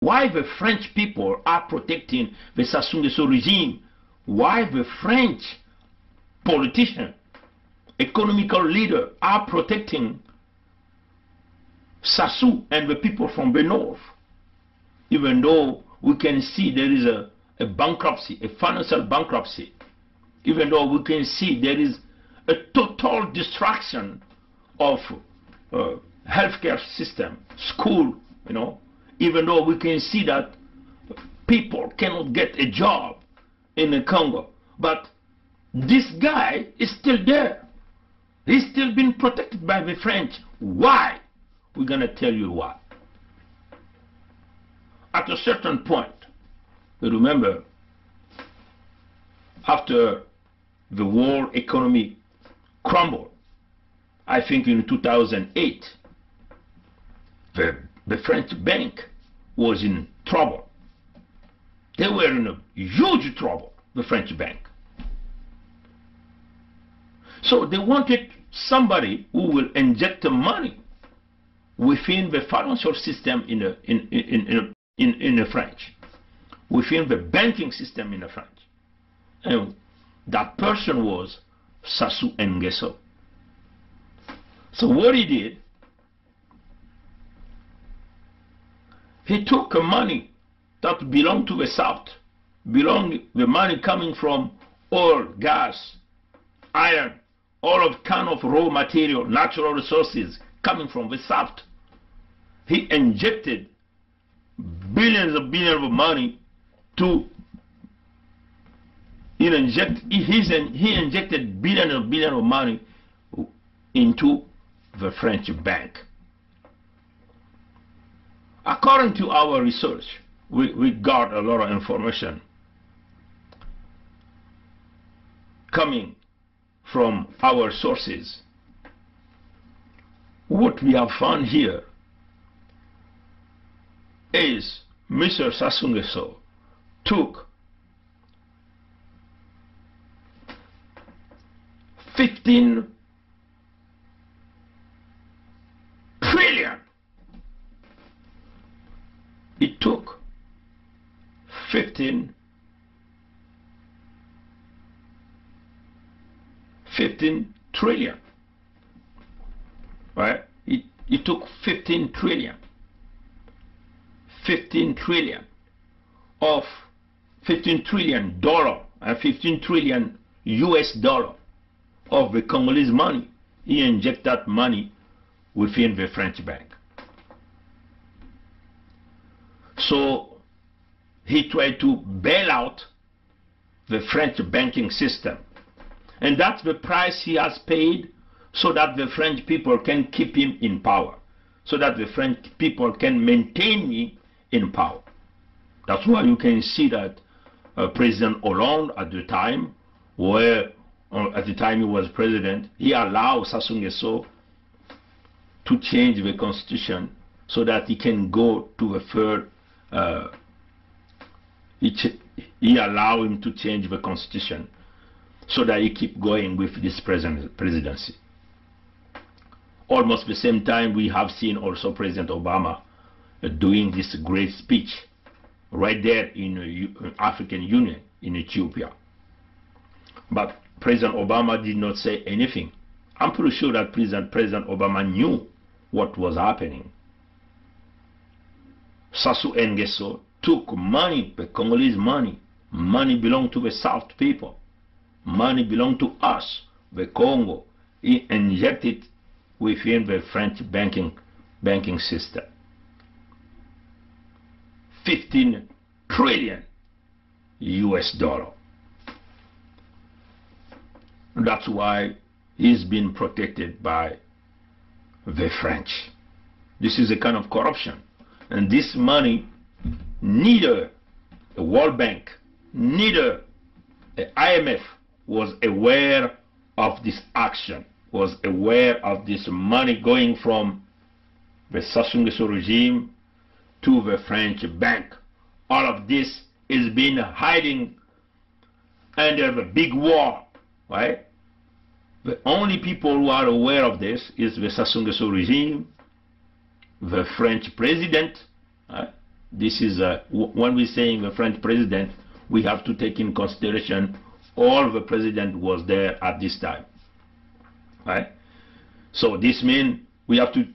Why the French people are protecting the Sassou Nguesso regime? Why the French politicians, economical leaders are protecting Sassou and the people from the north? Even though we can see there is a bankruptcy, a financial bankruptcy, even though we can see there is a total destruction of healthcare system, school, even though we can see that people cannot get a job in the Congo, but this guy is still there. He's still being protected by the French. Why? We're going to tell you why. At a certain point, remember, after the world economy crumbled, I think in 2008, the French bank was in trouble. They were in a huge trouble, the French bank. So they wanted somebody who will inject the money within the financial system in the French, within the banking system in the French. And that person was Sassou Nguesso. So what he did, he took money that belonged to the South, the money coming from oil, gas, iron, all of kind of raw material, natural resources coming from the South. He injected billions of money to he injected billions of money into the French bank. According to our research, we got a lot of information coming from our sources. What we have found here is Mr. Sassou Nguesso took 15 trillion. It took 15 trillion, right? It took 15 trillion of $15 trillion and 15 trillion US dollar of the Congolese money. He injected that money within the French bank. So he tried to bail out the French banking system. And that's the price he has paid so that the French people can keep him in power, so that the French people can maintain him in power. That's why you can see that President Hollande at the time, he was president, he allowed Sassou Nguesso to change the constitution so that he can go to a third. He allowed him to change the constitution so that he keep going with this presidency. Almost the same time, we have seen also President Obama doing this great speech right there in the African Union in Ethiopia. But President Obama did not say anything. I'm pretty sure that President Obama knew what was happening. Sassou Nguesso took money, the Congolese money. Money belonged to the South people. Money belonged to us, the Congo. He injected within the French banking system. 15 trillion US dollar. That's why he's been protected by the French. This is a kind of corruption. And this money, neither the World Bank, neither the IMF was aware of this action, was aware of this money going from the Sassou Nguesso regime to the French bank. All of this is being hiding under the big war, right? The only people who are aware of this is the Sassou Nguesso regime, the French president, right? This is when we're saying the French president, we have to take in consideration all the president was there at this time, right? So this means we have to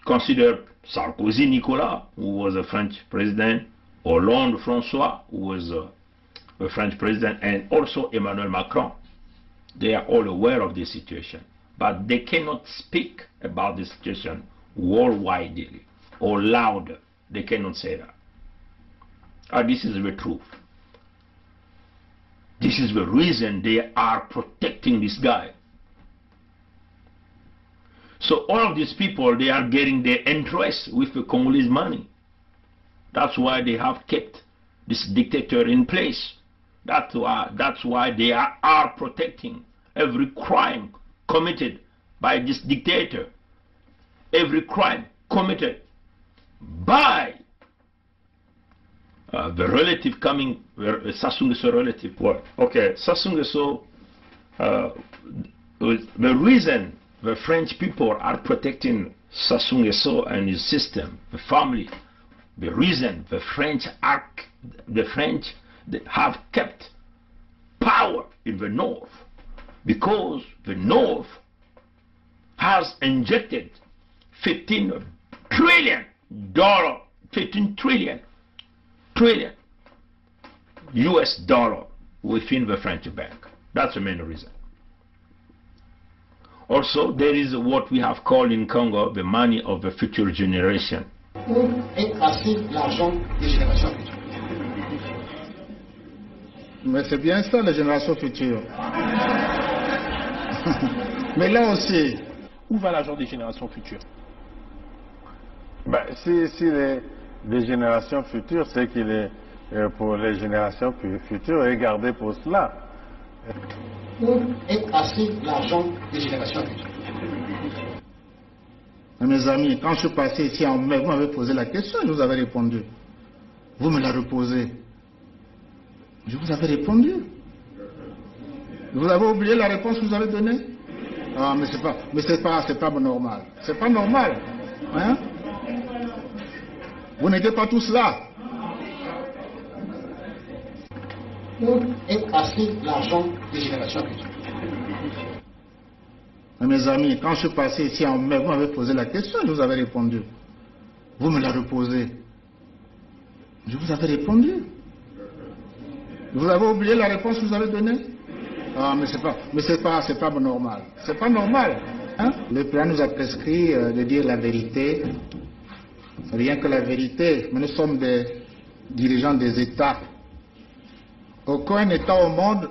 consider Sarkozy Nicolas, who was a French president, Hollande François, who was a French president, and also Emmanuel Macron. They are all aware of the situation, but they cannot speak about the situation worldwide or louder. They cannot say that. This is the truth. This is the reason they are protecting this guy. So all of these people, they are getting their interest with the Congolese money. That's why they have kept this dictator in place. That's why they are protecting every crime committed by this dictator. Every crime committed by the relative coming, Sassou Nguesso relative. Well, okay, Sassou Nguesso, the reason the French people are protecting Sassou Nguesso and his system, the family, the reason the French have kept power in the north, because the north has injected $15 trillion US dollar within the French bank. That's the main reason. Also, there is what we have called in Congo the money of the future generation. Où est passé l'argent des générations futures? Mais c'est bien ça, les générations futures. Mais là aussi, où va l'argent des générations futures? Ben, si les générations futures, c'est qu'il est pour les générations futures et gardé pour cela. Où est passé l'argent des générations futures? Mes amis, quand je suis passé ici en mai, vous m'avez posé la question et je vous avais répondu. Vous me la reposez. Je vous avais répondu. Vous avez oublié la réponse que vous avez donnée? Ah, mais c'est pas normal. C'est pas normal. Hein? Vous n'étiez pas tous là. Où est passé l'argent des générations futures? Mes amis, quand je suis passé ici en mai, vous m'avez posé la question et je vous avais répondu. Vous me la reposez. Je vous avais répondu. Vous avez oublié la réponse que vous avez donnée? Ah, mais c'est pas normal. C'est pas normal. Hein? Le plan nous a prescrit de dire la vérité. Rien que la vérité. Mais nous sommes des dirigeants des États. Aucun État au monde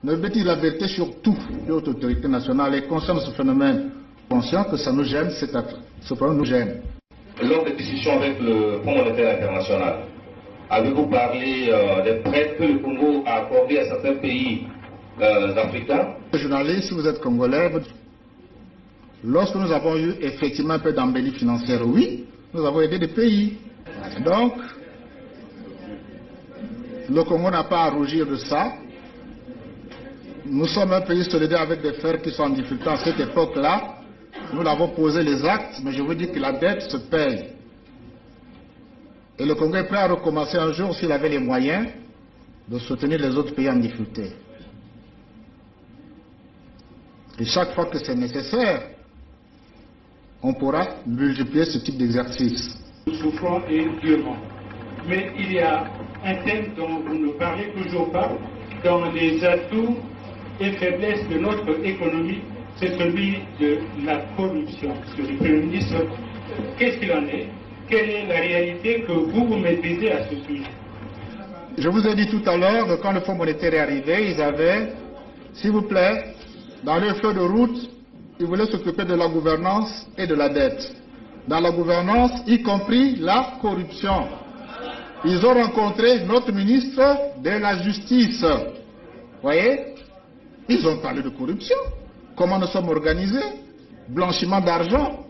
ne veut dire la vérité sur tout. L'autre autorité nationale est consciente de ce phénomène. Conscient que ça nous gêne, ce problème nous gêne. Lors des discussions avec le Fonds monétaire international, avez-vous parlé des prêts que le Congo a accordés à certains pays africains? Journaliste, si vous êtes congolais, lorsque nous avons eu effectivement un peu d'embellie financière, oui, nous avons aidé des pays. Donc, le Congo n'a pas à rougir de ça. Nous sommes un pays solidaire avec des frères qui sont en difficulté à cette époque-là. Nous l'avons posé les actes, mais je vous dis que la dette se paye. Et le Congo est prêt à recommencer un jour s'il avait les moyens de soutenir les autres pays en difficulté. Et chaque fois que c'est nécessaire, on pourra multiplier ce type d'exercice. Nous souffrons et durement. Mais il y a un thème dont vous ne parlez toujours pas dans les atouts et faiblesses de notre économie, c'est celui de la corruption. Monsieur le Premier ministre, qu'est-ce qu'il en est? Quelle est la réalité que vous maîtrisez à ce sujet? Je vous ai dit tout à l'heure que quand le Fonds monétaire est arrivé, ils avaient, s'il vous plaît, dans leur feuille de route, ils voulaient s'occuper de la gouvernance et de la dette. Dans la gouvernance, y compris la corruption. Ils ont rencontré notre ministre de la Justice. Vous voyez? Ils ont parlé de corruption. Comment nous sommes organisés? Blanchiment d'argent.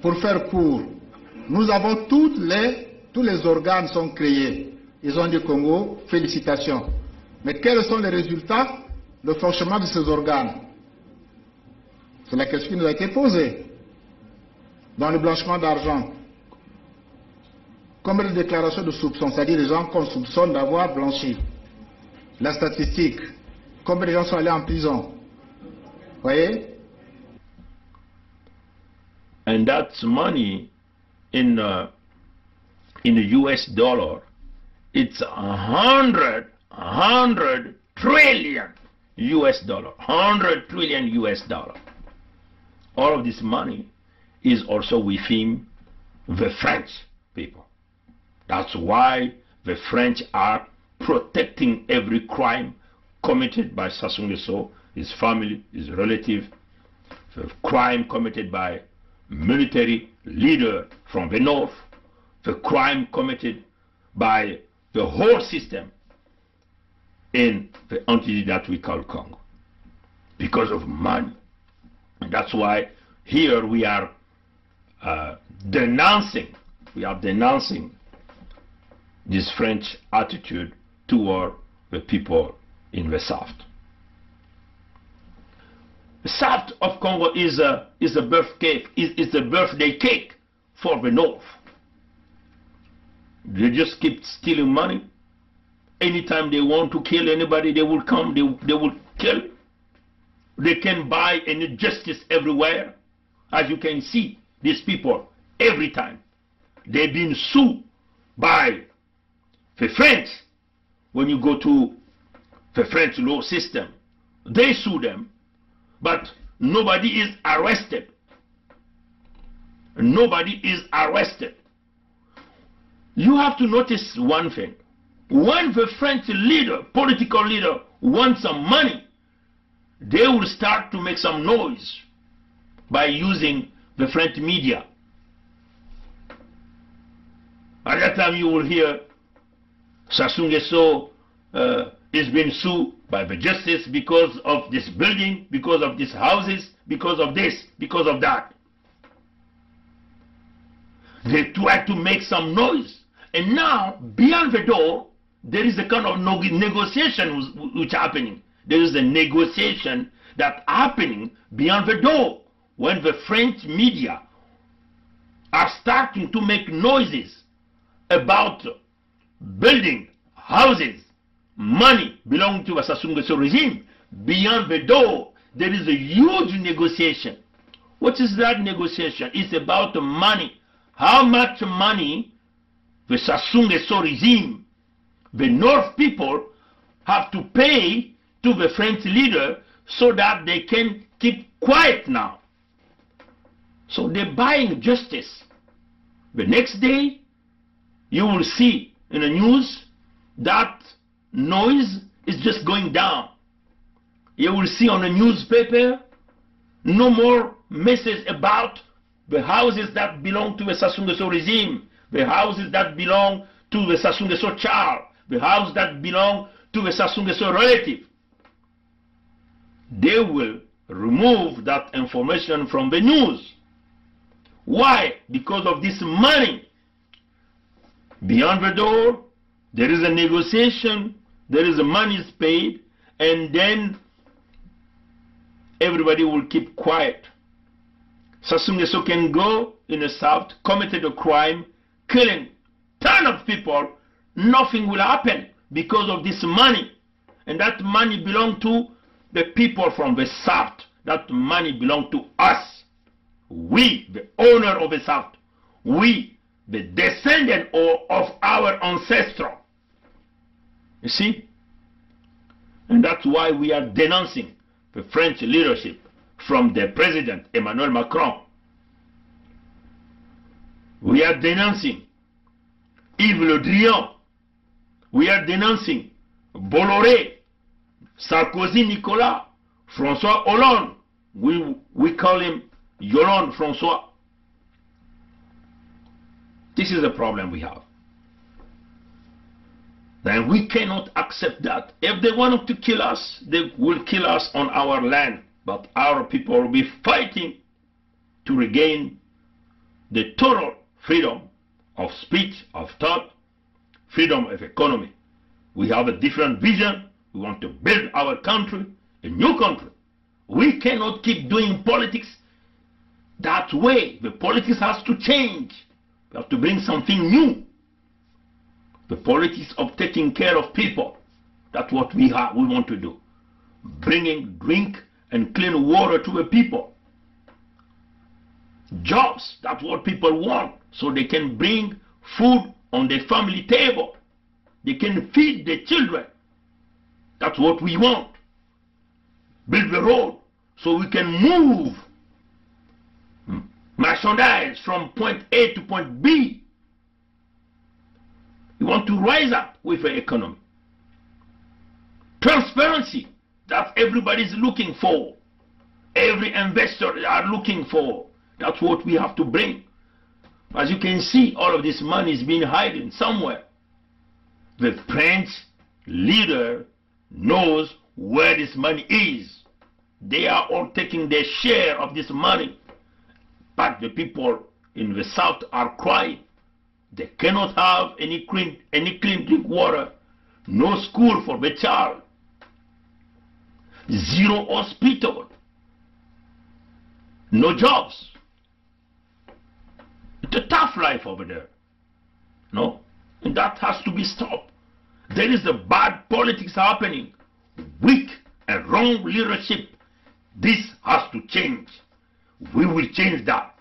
Pour faire court, nous avons tous les organes sont créés. Ils ont dit Congo, félicitations. Mais quels sont les résultats? Le fonctionnement de ces organes. C'est la question qui nous a été posée. Dans le blanchiment d'argent, combien de déclarations de soupçons, c'est-à-dire des gens qu'on soupçonne d'avoir blanchi. La statistique, combien de gens sont allés en prison. Vous voyez? And that's money in the US dollar. It's 100 trillion US dollar. 100 trillion US dollar. All of this money is also within the French people. That's why the French are protecting every crime committed by Sassou Nguesso, his family, his relative, the crime committed by military leader from the north, the crime committed by the whole system in the entity that we call Congo, because of money. And that's why here we are denouncing this French attitude toward the people in the south. The south of Congo is a birthday cake for the north. They just keep stealing money. Anytime they want to kill anybody, they will come, they will kill. They can buy any justice everywhere. As you can see, these people, every time, they've been sued by the French. When you go to the French law system, they sue them, but nobody is arrested. Nobody is arrested. You have to notice one thing. When the French leader, political leader, wants some money, they will start to make some noise by using the French media. At that time you will hear Sassou Nguesso is being sued by the justice because of this building, because of these houses, because of this, because of that. They try to make some noise. And now, beyond the door, there is a kind of negotiation which happening. There is a negotiation that's happening beyond the door when the French media are starting to make noises about building houses, money belonging to the Sassou Nguesso regime. Beyond the door, there is a huge negotiation. What is that negotiation? It's about money. How much money the Sassou Nguesso regime, the North people, have to pay to the French leader so that they can keep quiet now. So they're buying justice. The next day, you will see in the news that noise is just going down. You will see on the newspaper no more message about the houses that belong to the Sassou Nguesso regime, the houses that belong to the Sassou Nguesso child, the house that belong to the Sassou Nguesso relative. They will remove that information from the news. Why? Because of this money. Beyond the door, there is a negotiation, there is a money is paid, and then everybody will keep quiet. Sassou Nguesso can go in the south, committed a crime, killing tons of people, nothing will happen because of this money. And that money belongs to the people from the south. That money belongs to us. We, the owner of the south. We, the descendant of our ancestor. You see? And that's why we are denouncing the French leadership from the President Emmanuel Macron. We are denouncing Yves Le Drian. We are denouncing Bolloré, Sarkozy Nicolas, François Hollande. We call him Yolande François. This is the problem we have. Then we cannot accept that. If they wanted to kill us, they will kill us on our land. But our people will be fighting to regain the total freedom of speech, of thought, freedom of economy. We have a different vision. We want to build our country, a new country. We cannot keep doing politics that way. The politics has to change. We have to bring something new. The politics of taking care of people. That's what we want to do. Bringing drink and clean water to the people. Jobs, that's what people want, so they can bring food on their family table. They can feed their children. That's what we want. Build the road so we can move merchandise from point A to point B. We want to rise up with the economy. Transparency, that everybody's looking for. Every investor are looking for. That's what we have to bring. As you can see, all of this money is being hidden somewhere. The French leader knows where this money is. They are all taking their share of this money. But the people in the south are crying. They cannot have any clean drink water. No school for the child. Zero hospital. No jobs. It's a tough life over there. No? And that has to be stopped. There is a bad politics happening. Weak and wrong leadership. This has to change. We will change that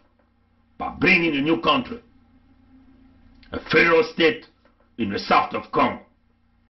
by bringing a new country. A federal state in the south of Congo.